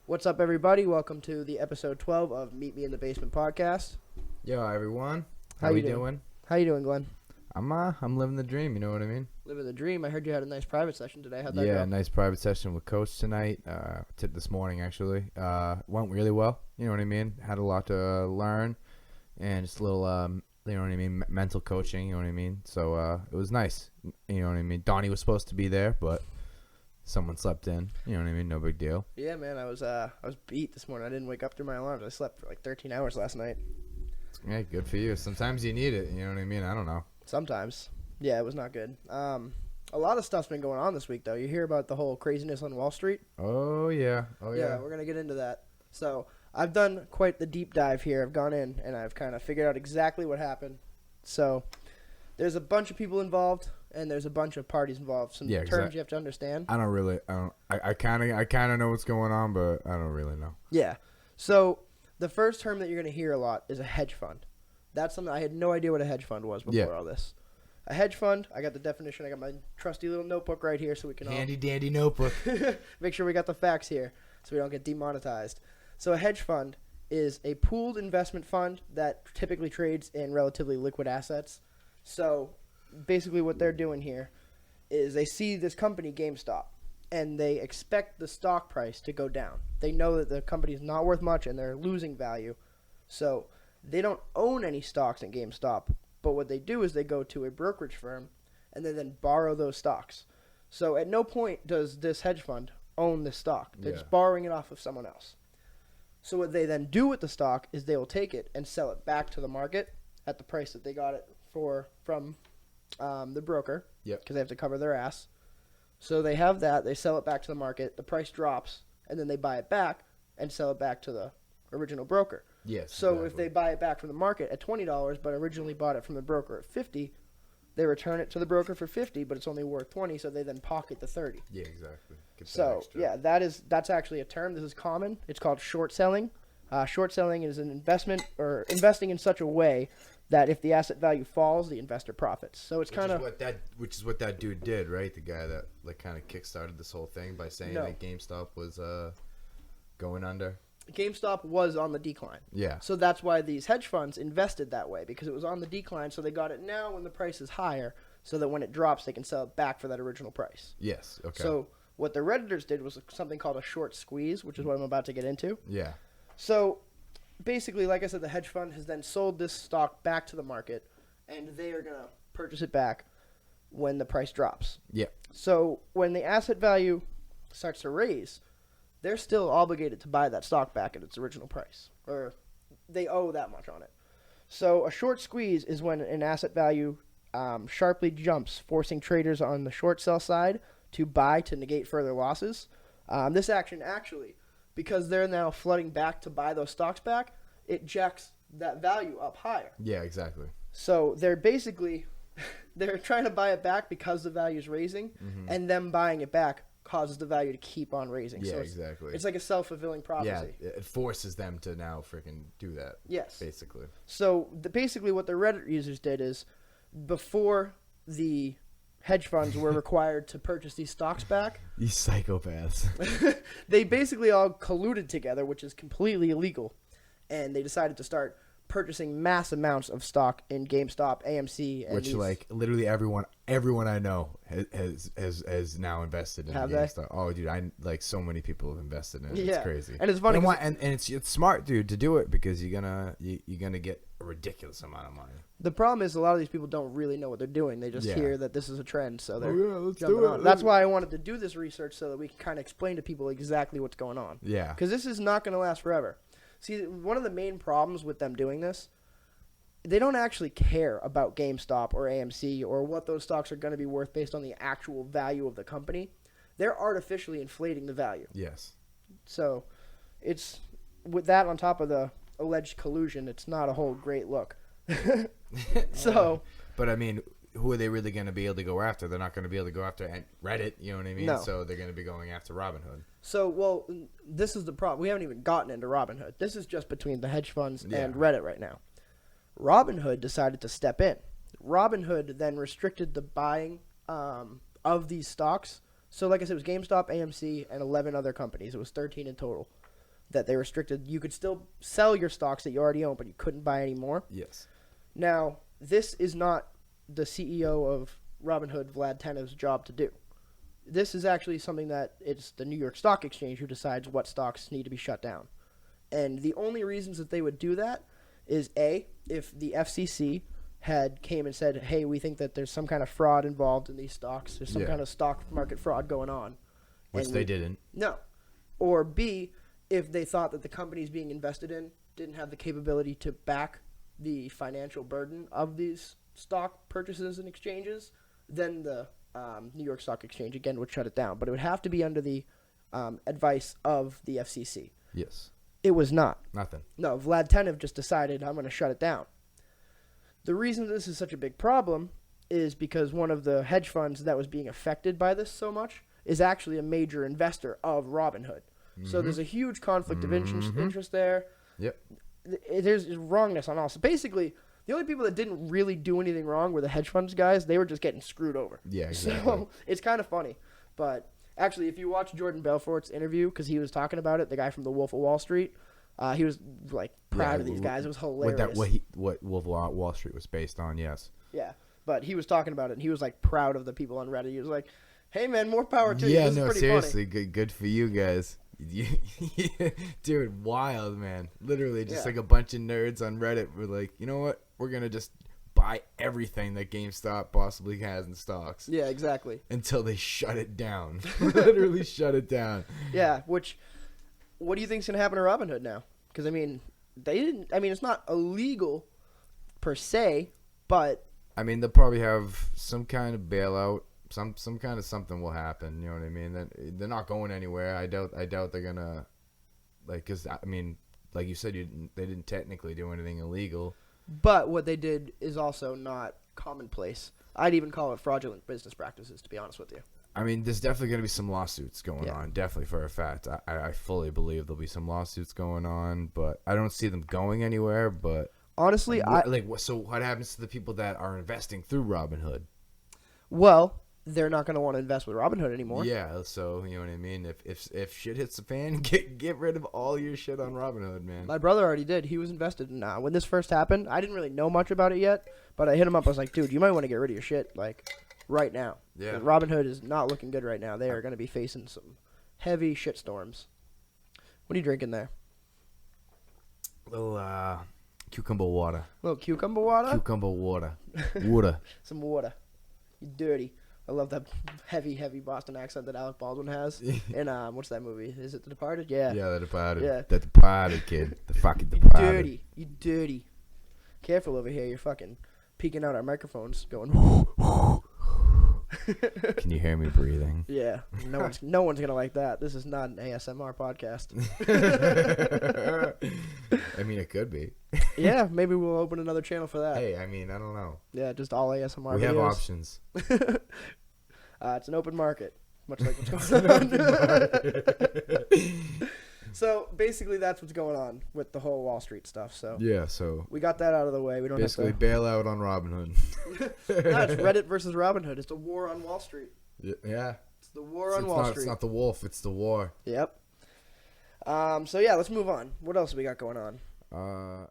What's up, everybody? Welcome to the episode 12 of Meet Me in the Basement podcast. Yo, everyone. How we you doing? How you doing, Glenn? I'm living the dream, you know what I mean? Living the dream. I heard you had a nice private session today. How'd that go? Yeah, nice private session with Coach tonight. This morning, actually. Went really well, you know what I mean? Had a lot to learn and just a little, you know what I mean, mental coaching, you know what I mean? So it was nice, you know what I mean? Donnie was supposed to be there, but someone slept in, you know what I mean? No big deal. Yeah, man, I was beat this morning. I didn't wake up through my alarms. I slept for like 13 hours last night. Yeah, good for you. Sometimes you need it, you know what I mean? I don't know. Sometimes. Yeah, it was not good. A lot of stuff's been going on this week, though. You hear about the whole craziness on Wall Street? Oh, yeah. Yeah, we're going to get into that. So I've done quite the deep dive here. I've gone in, and I've kind of figured out exactly what happened. So there's a bunch of people involved, and there's a bunch of parties involved. Some terms you have to understand. I kind of know what's going on, but I don't really know. Yeah. So the first term that you're going to hear a lot is a hedge fund. That's something I had no idea what a hedge fund was before all this. A hedge fund, I got the definition. I got my trusty little notebook right here so we can Handy dandy notebook. make sure we got the facts here so we don't get demonetized. So a hedge fund is a pooled investment fund that typically trades in relatively liquid assets. So basically what they're doing here is they see this company, GameStop, and they expect the stock price to go down. They know that the company is not worth much and they're losing value. So they don't own any stocks in GameStop, but what they do is they go to a brokerage firm and they then borrow those stocks. So at no point does this hedge fund own this stock. They're just borrowing it off of someone else. So what they then do with the stock is they will take it and sell it back to the market at the price that they got it from the broker, because they have to cover their ass. So they have that. They sell it back to the market. The price drops, and then they buy it back and sell it back to the original broker. Yes. So exactly. if they buy it back from the market at $20, but originally bought it from the broker at $50, they return it to the broker for $50, but it's only worth $20, so they then pocket the $30. Yeah, exactly. That's actually a term. This is common. It's called short selling. Short selling is an investment or investing in such a way that if the asset value falls, the investor profits. So it's kind of which is what that dude did, right? The guy that like kind of kickstarted this whole thing by saying that GameStop was going under. GameStop was on the decline. Yeah. So that's why these hedge funds invested that way, because it was on the decline. So they got it now when the price is higher, so that when it drops, they can sell it back for that original price. Yes. Okay. So what the Redditors did was something called a short squeeze, which is what I'm about to get into. Yeah. So basically, like I said, the hedge fund has then sold this stock back to the market, and they are going to purchase it back when the price drops. Yeah. So when the asset value starts to raise, they're still obligated to buy that stock back at its original price, or they owe that much on it. So a short squeeze is when an asset value sharply jumps, forcing traders on the short sell side to buy to negate further losses. This action actually, because they're now flooding back to buy those stocks back, it jacks that value up higher. Yeah, exactly. So they're basically they're trying to buy it back because the value is raising, and them buying it back causes the value to keep on raising. Yeah, so exactly. It's like a self-fulfilling prophecy. Yeah, it forces them to now freaking do that. Yes. Basically. So basically what the Reddit users did is, before the hedge funds were required to purchase these stocks back, These psychopaths. they basically all colluded together, which is completely illegal, and they decided to start purchasing mass amounts of stock in GameStop, AMC, and which like literally everyone I know has now invested in GameStop. Oh, dude, so many people have invested in it. Yeah. It's crazy. And it's funny, and it's smart, dude, to do it because you're gonna get a ridiculous amount of money. The problem is a lot of these people don't really know what they're doing. They just hear that this is a trend, so they're let's jumping do it. on. That's why I wanted to do this research, so that we can kind of explain to people exactly what's going on. Yeah. Because this is not going to last forever. See, one of the main problems with them doing this, they don't actually care about GameStop or AMC or what those stocks are going to be worth based on the actual value of the company. They're artificially inflating the value. Yes. So it's with that on top of the alleged collusion, it's not a whole great look. So, but I mean, who are they really going to be able to go after? They're not going to be able to go after Reddit, you know what I mean? No. So they're going to be going after Robinhood. So, well, this is the problem. We haven't even gotten into Robinhood. This is just between the hedge funds and Reddit right now. Robinhood decided to step in. Robinhood then restricted the buying of these stocks. So, like I said, it was GameStop, AMC, and 11 other companies. It was 13 in total. that they restricted. You could still sell your stocks that you already own, but you couldn't buy any more. Yes. Now, this is not the CEO of Robinhood, Vlad Tenev's job to do. This is actually something that it's the New York Stock Exchange who decides what stocks need to be shut down. And the only reasons that they would do that is, A, if the FCC had came and said, hey, we think that there's some kind of fraud involved in these stocks. There's some kind of stock market fraud going on. Which they didn't. No. Or B, if they thought that the companies being invested in didn't have the capability to back the financial burden of these stock purchases and exchanges, then the New York Stock Exchange, again, would shut it down. But it would have to be under the advice of the FCC. Yes. It was not. Nothing. No, Vlad Tenev just decided, I'm going to shut it down. The reason this is such a big problem is because one of the hedge funds that was being affected by this so much is actually a major investor of Robinhood. Mm-hmm. So there's a huge conflict of interest there. Yep. There's wrongness on all. So basically, the only people that didn't really do anything wrong were the hedge funds guys. They were just getting screwed over. Yeah, exactly. So it's kind of funny. But actually, if you watch Jordan Belfort's interview, because he was talking about it, the guy from The Wolf of Wall Street, he was like proud of these guys. It was hilarious. What Wolf of Wall Street was based on, yes. Yeah, but he was talking about it, and he was like proud of the people on Reddit. He was like, "Hey man, more power to you." Yeah, this no, is pretty seriously, funny. good for you guys. Dude, wild, man. Literally, just like a bunch of nerds on Reddit were like, you know what? We're gonna just buy everything that GameStop possibly has in stocks. Yeah, exactly. Until they shut it down. Literally shut it down. Yeah, what do you think's gonna happen to Robinhood now? Because I mean, it's not illegal per se, but I mean, they'll probably have some kind of bailout. Some kind of something will happen. You know what I mean? They're not going anywhere. I doubt they're gonna, like, because I mean, like you said, they didn't technically do anything illegal. But what they did is also not commonplace. I'd even call it fraudulent business practices, to be honest with you. I mean, there's definitely going to be some lawsuits going on. Definitely for a fact. I fully believe there'll be some lawsuits going on, but I don't see them going anywhere. But honestly, so what happens to the people that are investing through Robinhood? Well, they're not going to want to invest with Robinhood anymore. Yeah, so you know what I mean. If shit hits the fan, get rid of all your shit on Robinhood, man. My brother already did. He was invested in when this first happened. I didn't really know much about it yet, but I hit him up. I was like, dude, you might want to get rid of your shit like right now. Yeah. Robinhood is not looking good right now. They are going to be facing some heavy shit storms. What are you drinking there? Little cucumber water. Little cucumber water? Cucumber water. Water. Some water. You dirty. I love that heavy Boston accent that Alec Baldwin has. And what's that movie? Is it The Departed? Yeah. Yeah, The Departed. Yeah. The Departed, kid. The fucking Departed. You dirty. Careful over here. You're fucking peeking out our microphones going. Can you hear me breathing? Yeah. No one's gonna like that. This is not an ASMR podcast. I mean, it could be. Yeah, maybe we'll open another channel for that. Hey, I mean, I don't know. Yeah, just all ASMR We videos. have options. It's an open market, much like what's going on. So basically, that's what's going on with the whole Wall Street stuff. So yeah, so we got that out of the way. We don't basically have to bail out on Robinhood. No, it's Reddit versus Robinhood. It's a war on Wall Street. Yeah. It's the war on Wall Street. It's not the wolf. It's the war. Yep. So yeah, let's move on. What else we got going on?